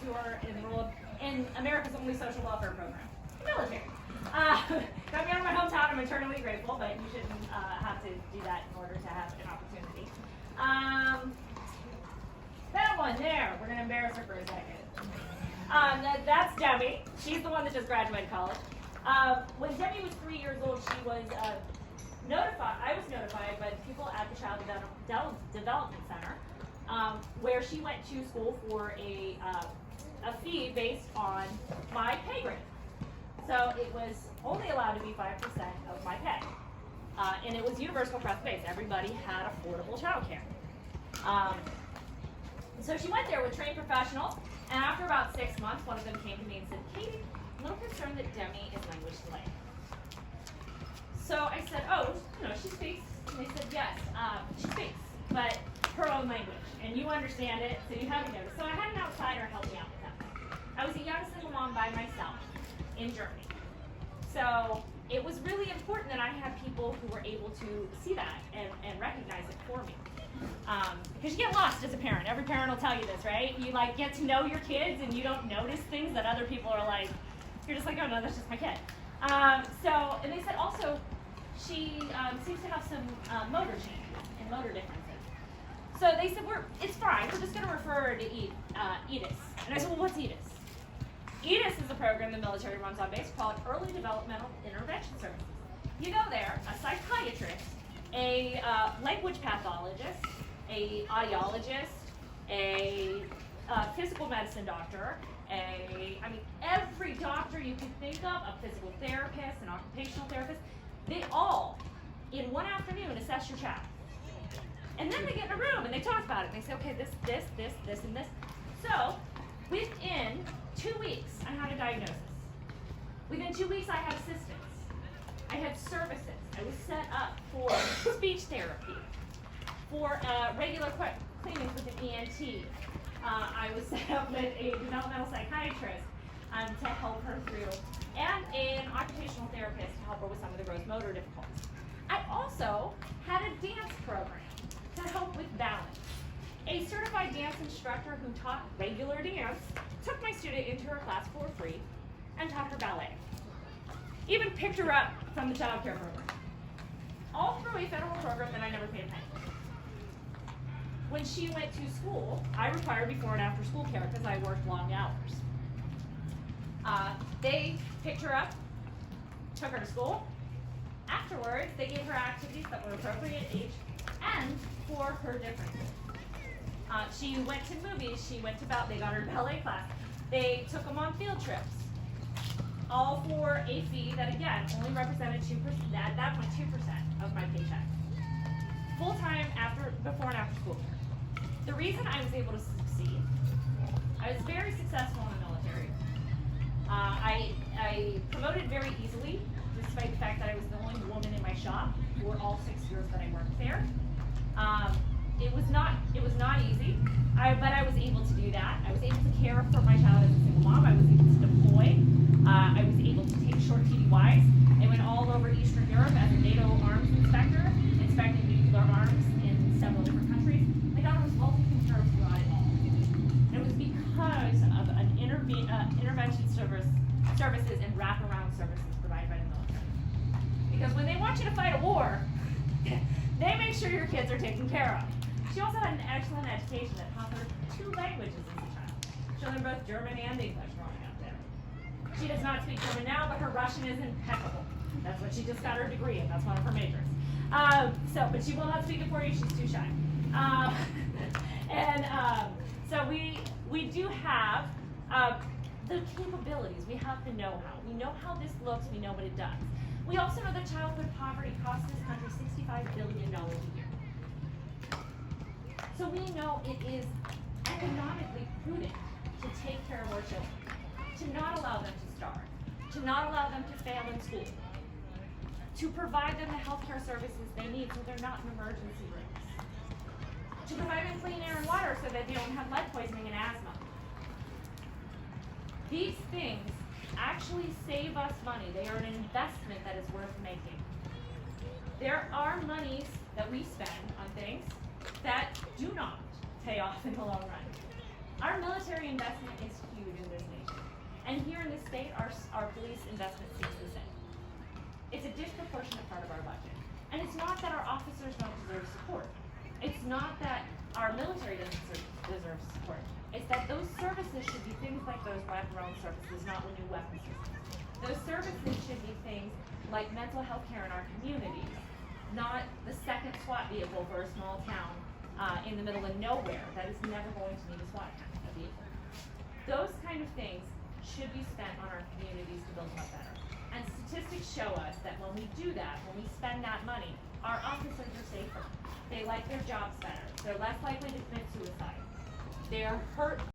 who are enrolled in America's only social welfare program, the military. Got me out of my hometown. I'm eternally grateful, but you shouldn't have to do that in order to have an opportunity. That one there, we're going to embarrass her for a second. That's Debbie. She's the one that just graduated college. When Debbie was 3 years old, she was notified. I was notified by the people at the Child Development Center, where she went to school for a fee based on my pay grade. So it was only allowed to be 5% of my pay, and it was universal trust-based. Everybody had affordable childcare. So she went there with trained professionals, and after about 6 months, one of them came to me and said, "Katie, I'm a little concerned that Demi is language delayed." So I said, "Oh, she speaks." And they said, "Yes, she speaks, but her own language, and you understand it, so you haven't noticed." So I had an outsider help me out with that. I was a young single mom by myself in Germany. So it was really important that I had people who were able to see that and recognize it for me. Because you get lost as a parent. Every parent will tell you this, right? You get to know your kids and you don't notice things that other people are like, you're just like, "Oh no, that's just my kid." And they said also, she seems to have some motor changes and motor differences. So they said, it's fine, we're just going to refer her to EDIS. And I said, "Well, what's EDIS?" EDIS is a program the military runs on base called Early Developmental Intervention Services. You go there, a psychiatrist, a language pathologist, a audiologist, a physical medicine doctor, every doctor you can think of, a physical therapist, an occupational therapist, they all, in one afternoon, assess your child. And then they get in a room and they talk about it. They say, "Okay, this, and this." So, within 2 weeks, I had a diagnosis. Within 2 weeks, I had assistance. I had services. I was set up for speech therapy, for regular cleanings with an ENT. I was set up with a developmental psychiatrist to help her through, and an occupational therapist to help her with some of the gross motor difficulties. I also had a dance program to help with balance. A certified dance instructor who taught regular dance took my student into her class for free and taught her ballet. Even picked her up from the child care program. All through a federal program that I never paid a penny. When she went to school, I required before and after school care because I worked long hours. They picked her up, took her to school. Afterwards, they gave her activities that were appropriate age and for her differences. She went to movies, they got her ballet class. They took them on field trips. All for a fee that, again, only represented 2%, at that point 2% of my paycheck. Full-time before and after school care. The reason I was able to succeed, I was very successful in the military. I promoted very easily, despite the fact that I was the only woman in my shop for all 6 years that I worked there. It was not easy, but I was able to do that. I was able to care for my child as a single mom. I was able to deploy. I was able to take short TDYs. I went all over Eastern Europe as a NATO arms inspector, inspecting nuclear arms in several different countries. My daughter was multi-concerned throughout it all. And it was because of an intervention services and wraparound services provided by the military. Because when they want you to fight a war, they make sure your kids are taken care of. She also had an excellent education that taught her 2 languages as a child. She learned both German and English growing up there. She does not speak German now, but her Russian is impeccable. That's what she just got her degree in. That's one of her majors. But she will not speak it for you. She's too shy. So we do have the capabilities. We have the know-how. We know how this looks. We know what it does. We also know that childhood poverty costs this country $65 billion a year. So we know it is economically prudent to take care of our children, to not allow them to starve, to not allow them to fail in school, to provide them the healthcare services they need so they're not in emergency rooms, to provide them clean air and water so that they don't have lead poisoning and asthma. These things actually save us money. They are an investment that is worth making. There are monies that we spend on things that do not pay off in the long run. Our military investment is huge. our police investment seems the same. It's a disproportionate part of our budget. And it's not that our officers don't deserve support. It's not that our military doesn't deserve support. It's that those services should be things like those wraparound services, not the new weapon systems. Those services should be things like mental health care in our communities, not the second SWAT vehicle for a small town in the middle of nowhere that is never going to need a SWAT vehicle. Those kind of things should be spent on our communities to build them up better. And statistics show us that when we do that, when we spend that money, our officers are safer. They like their jobs better. They're less likely to commit suicide. They are hurt